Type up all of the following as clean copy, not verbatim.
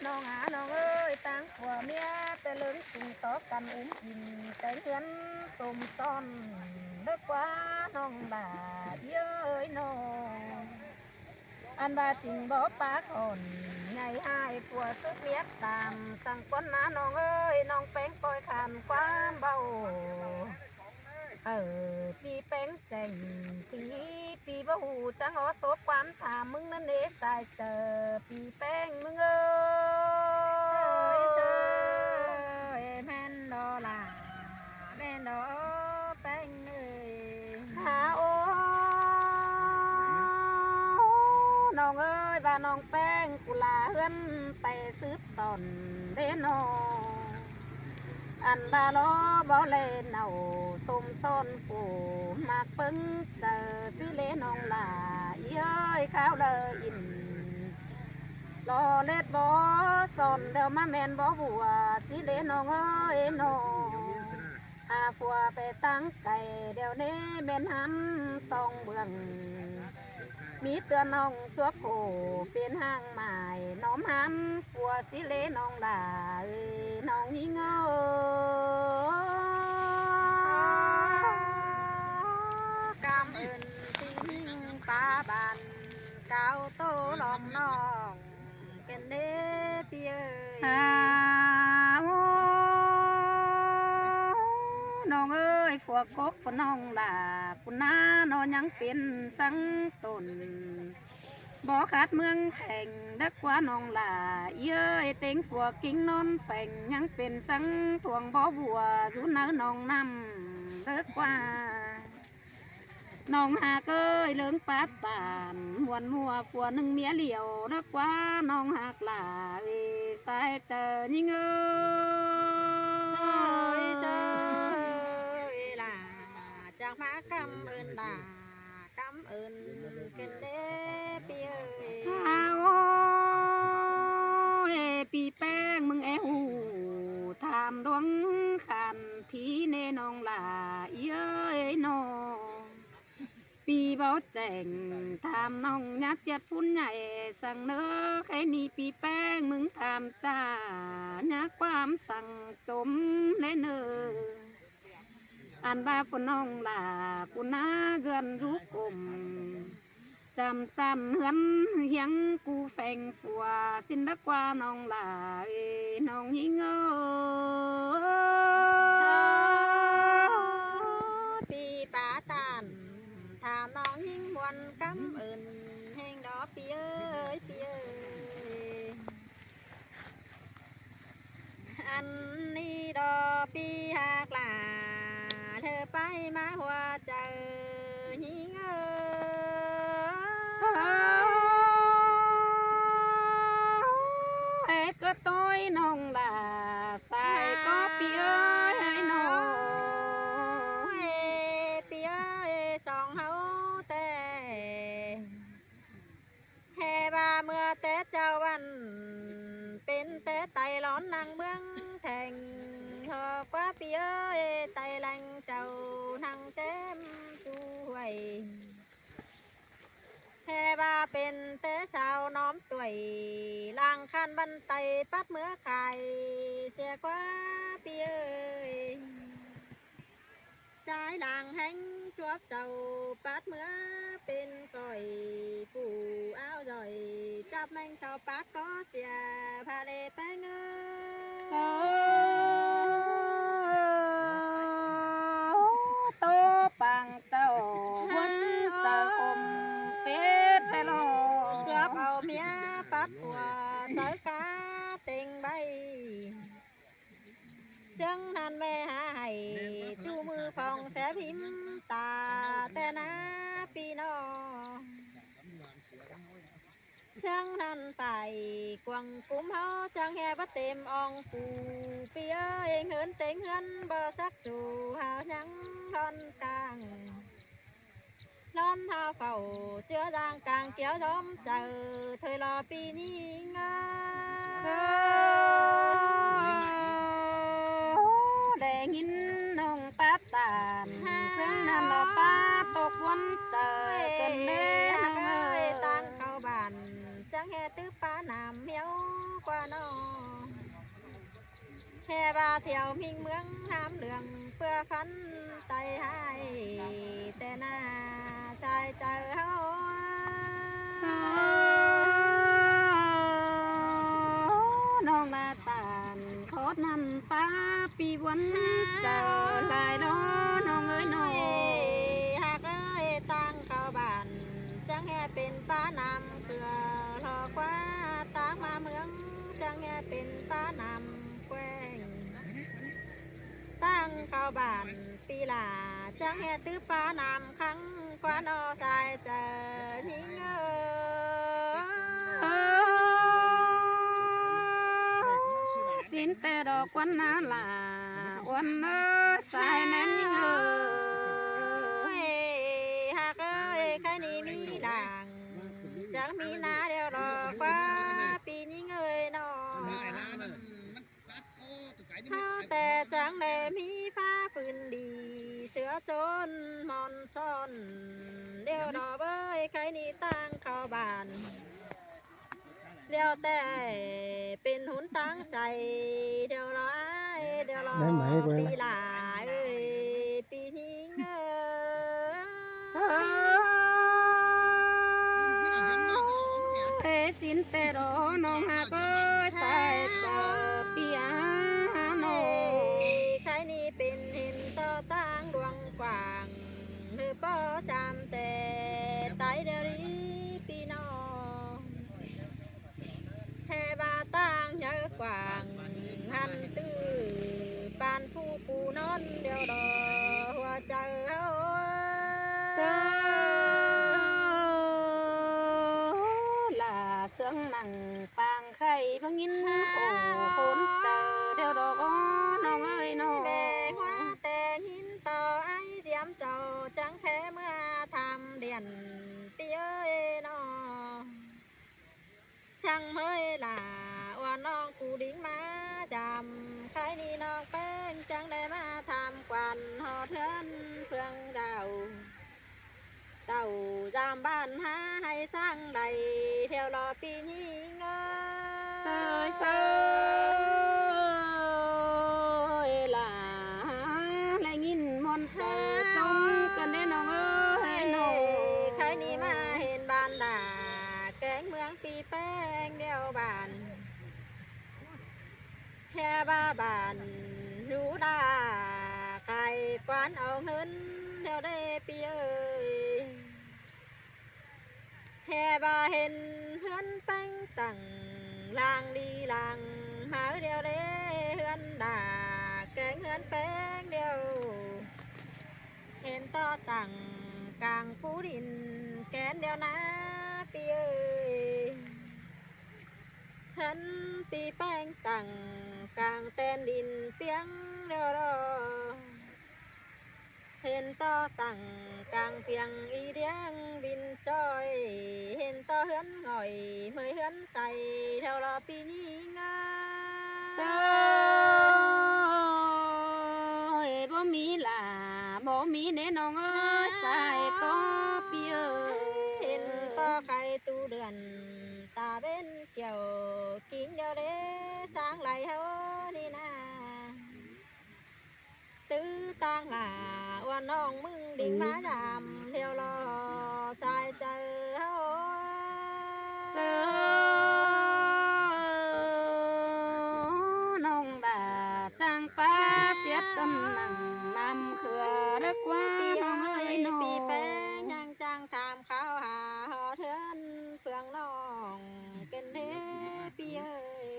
น้องหาน้องเอ้ยตั้งหัวเมียแต่เลิ้นตุงต่อกันอิ่มแต่เงินสมซ้อนเลิกว่าน้องบาดเย้ยน้องอันบาจริงบ่ปากอ่อนใหญ่หายผัวสุดเมียตามสั่งคนนะน้องเอ้ยน้องแป้งปล่อยขันความเบาปีแป้งแจ่งปีบ่หูจังอ๋อโซบความถามมึงนั่นเด้ตายเจอปีแป้งมึงเอ้ยเจอแม่นดอล่ะแม่นดอแป้งเอ้ยหาโอน้องเอ้ยว่าน้องแป้งกุลาเฮือนไปซื้อสอนเด้นออันบาล้อบ่เล่นเอาสมซ้อนผู้มากปึ้งเจอสิเลน้องลาเย้ยข้าวเลยอินรอเล็ดบ่สอนเดี๋ยวมาแม่นบ่หัวสิเลน้องเอ้ยน้องผัวไปตั้งไก่เดี๋ยวนี้แม่นหำสองเบื้องมีเตือนน้องจัวโผเป็นห้างหมายน้อมหำผัวสิเลน้องลาน้องยิงเอ้กำเอินสิงป้าบานเก้าโตลอมน้องเป็นเด้เปียน้องเอ้ยผัวกกผัวน้องลาคุณน้านอนยังเป็นสังตนบ่ขาดเมืองแข่งดักว่าน้องลาเย้ยเต็งผัวกิ้งนอนแฝงยังเป็นสังทวงบ่บัวอยู่เนื้อน้องนำเลิกว่าน้องหาเกยเลิงปัดตานมวนมัวผัวหนึ่งเมียเหลียวดักว่าน้องหักลาสายเจอยิ่งเอ้ยเจอลาจากมากำเอินลากำเอินกันเด้เปียปีแป้งมึงหูทำดวงขันทีเนน้องลาเย้ยน้องปีเบาแจ่งทำน้องยักษ์เจ็ดฟุ้นใหญ่สั่งเนื้อแค่นี้ปีแป้งมึงทำจ้ายักความสั่งจมและเนออันบ้าฝนน้องลาปุนาเดือนรุกกลมจำเฮือนเฮียงกูแฝงผัวสินดักว่าน้องลาน้องยิงเอ้ปีป่าตานถามน้องยิงมวนกำเอินแห่งดอกปีเอ้ยปีเอ้ยอันนี้ดอกปีหักลาเธอไปมาหัวใจยิงเอ้ยก็ต้อยน้องลาใส่ก็ปีเอ้ยให้น้องปีเอ้ยสองเฮาแต่แห่บาเมื่อแต่เจ้าวันเป็นแต่ไตร้อนนางเมืองแทงหอกว่าปีเอ้ยไตแรงเจ้านั่งเต็มช่วยแห่บาเป็นแต่สาวน้อมตัวยล่างคันบันไตปัดเมื่อไข่เสียกว่าปีเอ้ยใจหลังแห้งจวบเจ้าปัดเมื่อเป็นก่อยผู้อ้าวจ่อยจับแมงเจ้าปัดก็เสียพาเลแป้งเอ้ย จังนันแม่หาให้จูมือฟองแสพิมตาแต่นาปีนอจังนันไปกวางกุ้มเฮาจังแห่บัดเต็มอองปูปีเองเหินเต็งเหินบ่สักสู่หายังร้อนกลางร้อนหาเฝ้าเจือจางกลางเกี่ยวย้อมเจอเธอรอปีนี้งาได้ยินน้องป้าตานซึ่งน้ำรอป้าตกวันเจอกันเด้น้องเอ้ยตั้งเข้าบ้านจังแห่ตื้อป้าน้ำเหี่ยวกว่าน้องแห่บาเที่ยวมิงเมืองห้ามเหลืองเพื่อพันไตหายแต่หน้าชายเจอเฮาน้องนาตานโคตรนั่นป้าปีวันเจอลายน้องน้องเอ้ยน้องหากเอ้ยตั้งเข้าบ้านจังแห่เป็นป้าน้ำเกลือรอกว่าตั้งมาเมืองจังแห่เป็นป้าน้ำแกว้งตั้งเข้าบ้านปีลาจังแห่ตื้อป้าน้ำครั้งกว่านอสายเจอหิงสินแต่ดอกวันนาลาวันเอ้ยสายแน่นยิงหากเอ้ยใครนี่มีด่างจังมีนาเดียวรอกว่าปีนี้เงยนอเฮาแต่จังได้มีฟ้าฝืนดีเสือโจนมอนซ่อนเดียวรอเบ้ยใครนี่ตั้งเข้าบ้านเดี๋ยวแต่เป็นหุนตั้งใส่เดี๋ยวรอเดี๋ยวรอปีหลาเอ้ยปีนี้เงยสินแต่รอน้องหาก็ใส่เจอปีอาโนใครนี่เป็นเห็นต่อตั้งดวงกว้างหรือป้อสามเสไตเดรีปีนอแท่บาตั้งเยอะกว่างหันตื้อปานผู้ปูนอนเดียวดอหัวใจเฮาลาเสืองนั่งปางไข่พังยินโอ้คนเจอเดียวดอกน้องเอ้ยน้องแม่หัวแต่หินต่อไอเดียมเจ้าจังแท้เมื่อทำเดียนปีเอ้ยน้องช่างเมยล่ะว่าน้องกูดิ้งมาจำใครนี่น้องเป็นจังได้มาทำควันหอเทือนเพื่องเดาเต่าจำบ้านหาให้สร้างใดเที่ยวรอปีนี้เงยเซยล่ะและยินมนต์เจอจมกันได้น้องเอ้ยน้องใครนี่มาเห็นบ้านด่าแกงเมืองปีแป้งเดียวบ้านแค่บ้านรู้ดาใครกวนเอาเงินเดียวได้ปีเอ้ยแค่เห็นเฮือนแป้งตั้งลางดีลางหาเดียวได้เฮือนด่าแกงเฮือนแป้งเดียวเห็นต่อตั้งกลางปูดินแกนเดียวนะปีเอ้ยหันปีแป้งตั้งกลางแตนดินเปียงเดียวรอเห็นต่อตั้งกลางเพียงอีเดียงบินจอยเห็นต่อเฮือนหง่อยเมยเฮือนใส่เท่ารอปีนี้งาบ่มีล่ะบ่มีแน่น้องเอ้ยใส่ก็ปีเอ้ยเห็นต่อไข่ตูเดือนตาเป็นเกี่ยวกินเดียวเด้สร้างไหลเฮานี่นะตื้อต่างหล่าว่าน้องมึงดิ่งมายามเที่ยวรอสายเจอเฮาน้องบาจางป้าเสียตำหนังนำเขื่อรักว่าน้องเอ้ยน้องปีแป้งยังจางถามเขาหาหอเทือนเพื่องน้องเป็นเทปีเอ้ย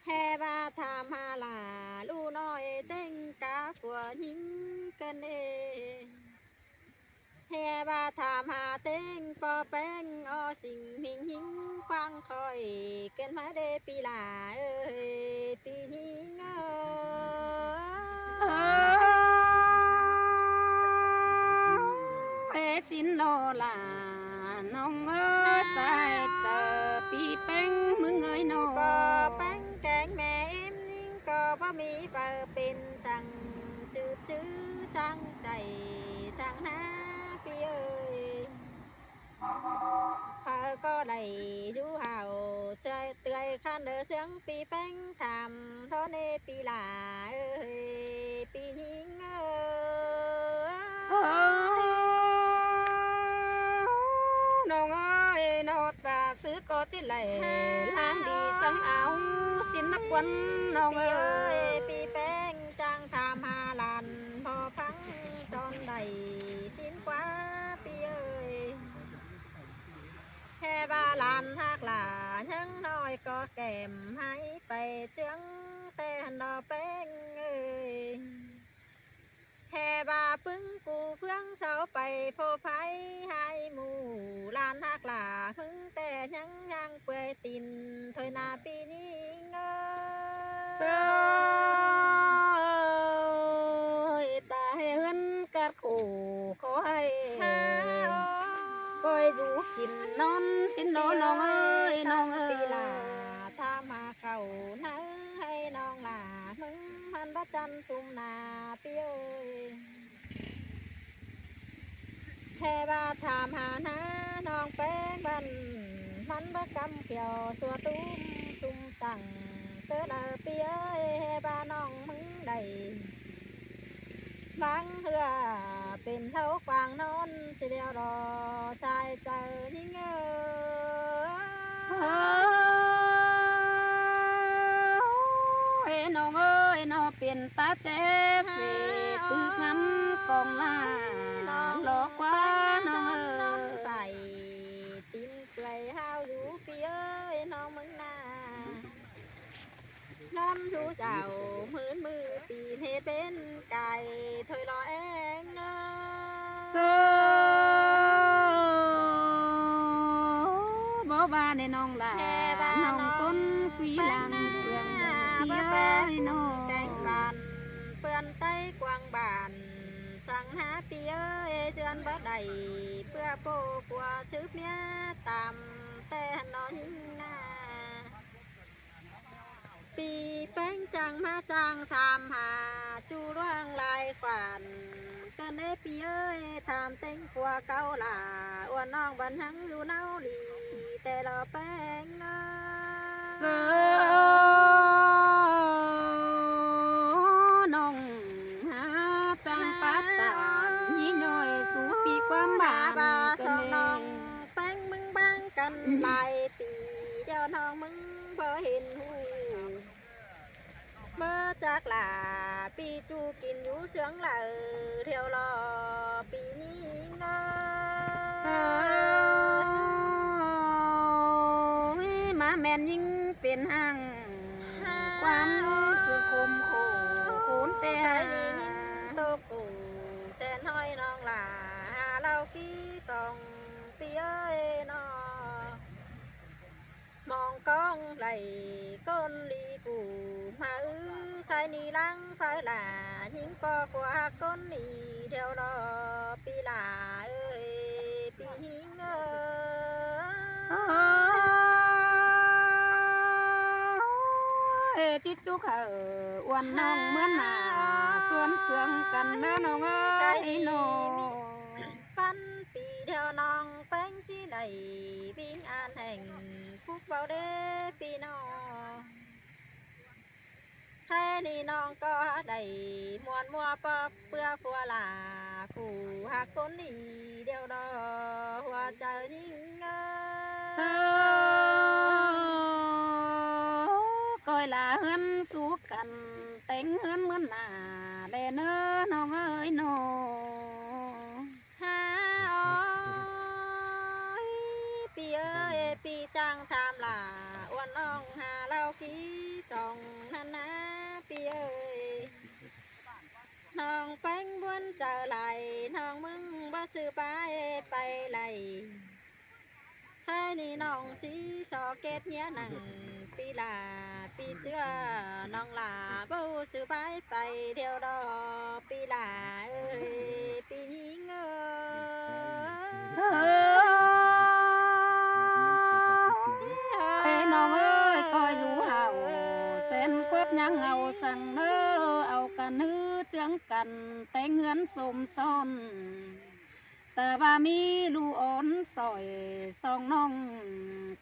แค่บาถามหาลา กนมาเดปีหลาเอ้ยปีนี้เงอสินโลลาน้องเอ้ยใส่เจอปีแป้งมึงเอ้ยน้องก็แป้งแกงแม่เอ็มนิ่งก็บ่มีเปิดเป็นจังจื้อจังใจสังนาปีเอ้ยก็ได้ดูเห่าเสื่อยเตยคันเดือเสียงปีแป้งทำท่อเนปีหลาเอ้ยปีหิงเอ้ยน้องเอ้ยนอดตาซื้อก็จิไหลล้างดีสังเอาสินนักวันน้องเอ้ยปีแป้งจังทำหาลันพอพังตอนใดสินกว่าปีเอ้ยแค่บาลานหักหลายังน้อยก็แก้มให้ไปเจืองแต่ดอแป้งเอ้ยแค่บาปึ้งกูเพื่องเสาไปโพไผให้หมู่ลานหักหลาพึ่งแต่ยังเปื่อยตินถอยนาปีนี้เอ้ยตาให้เฮือนกัดขู่ขอให้ก้อยอยู่กินนอนสินโนน้องเอ้ยน้องเอ้ยปีลาถ้ามาเข้าเนื้อให้น้องลามึงพันพระจันทร์ซุ่มนาเปี้ยแค่บาถามหาหน้าน้องแป้งบันมันบะกำเขียวสัวตุ้มซุ่มตั้งเตอละเปี้ยบาน้องมึงได้บางเถื่อเป็นเท่ากวางนอนสิเดียวรอชายเจอยิ่งเอ้ยน้องเอ้ยน้องเป็นตาเจ็บเสียตึกน้ำกองลาหลอกว่าน้องเอ้ยใส่ตินเกลยห้าวอยู่ปีเอ้ยน้องมึงนาน้ำรู้เจ้ามือปีเทเป็นไก่ถอยรอเองเสือบ่บาในน้องลาน้องคนคุยลังเพื่อนเปียน้องแกงบานเปื่อนไต้กวางบานสั่งหาเปียเจือนบ่ได้เพื่อโปกว่าซื้อเมียตามแต่น้อยหน้าปีแป้งจังมาจังทำหาจูร่วงลายขวัญกันได้ปีเอ้ยทำเต็งกว่าเก่าหล่าอ้วนน้องบันทังอยู่เน่าหลีแต่เราแป้งเสือน้องหาจังปัดตานยี่หน่อยสู่ปีความบานกันน้องแป้งมึงบ้างกันหลายปีเจ้าน้องมึงพอเห็นหูเมื่อจากหลาปีจูกินอยู่เสียงเหล่าเที่ยวรอปีนี้เงยมาแม่นยิ่งเป็นห้างความสุขมโขนแต่โตกูแสนห้อยน้องหลาเรากี้สองปีเอ้ยนอมองกล้องไหลก้นลีกูมาใครนี่ลังไฟหลายิ่งก็กว่าก้นนี่เดียวรอปีหลาเอ้ยปีหิงจิตจุกอ้วนน้องเหมือนหนาสวนเสืองกันเนื้อน้องเอ้ยน้องปันปีเดียวน้องแป้งจีไหนปิ้งอ่านแห่งคุกเบาเด้ปีน้องแค่นี้น้องก็ได้มวนมัวปอบเปื้อฟัวลาผู้หักคนนี้เดียวดอหัวใจยิ่งเสืก้อยลาเฮือนสู้กันแต่งเฮือนเหมือนหน้าแดเนื้อน้องเอ้ยน้องหาอ้อยปีเอ้ยปีจังทำลาอ้วนน้องหาเล่ากี้สองนั่นนะปีเอ้ยน้องแป้งบ้วนเจอไหลน้องมึงบ่ซื้อไปไหลแค่นี้น้องจีสอเกตเนี้ยหนัง ลาปีเชื่อน้องลาเบ้าซื้อไปไปเดียวดอปีลาเอ้ยปียิงเอ้ เอ้ยน้องเอ้ยก็อยู่เฮาเส้นควบยังเอาสั่งเน้อเอากันฮื้อเจืองกันแต่เงินสมซ้อนแต่ว่ามีลูกอ่อนซอยสองน้อง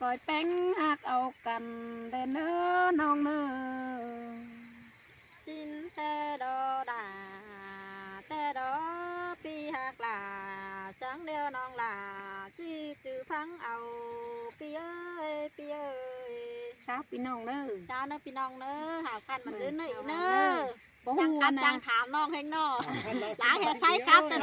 ก้อยแป้งหักเอากันเด้อเน้อน้องเน้อ สินแต่ดอดาแต่ดอปีหักลาจังเดียวน้องลาจีจือพังเอาปีเอ้ยปีเอ้ย เช้าพี่น้องเด้อ เจ้าเน้อพี่น้องเน้อหาคันมันเด้อเน้อ บ่ จัง ฮู้ คัน นะ จังถามน้องให้น้อหลานเฮ็ดไสครับแต่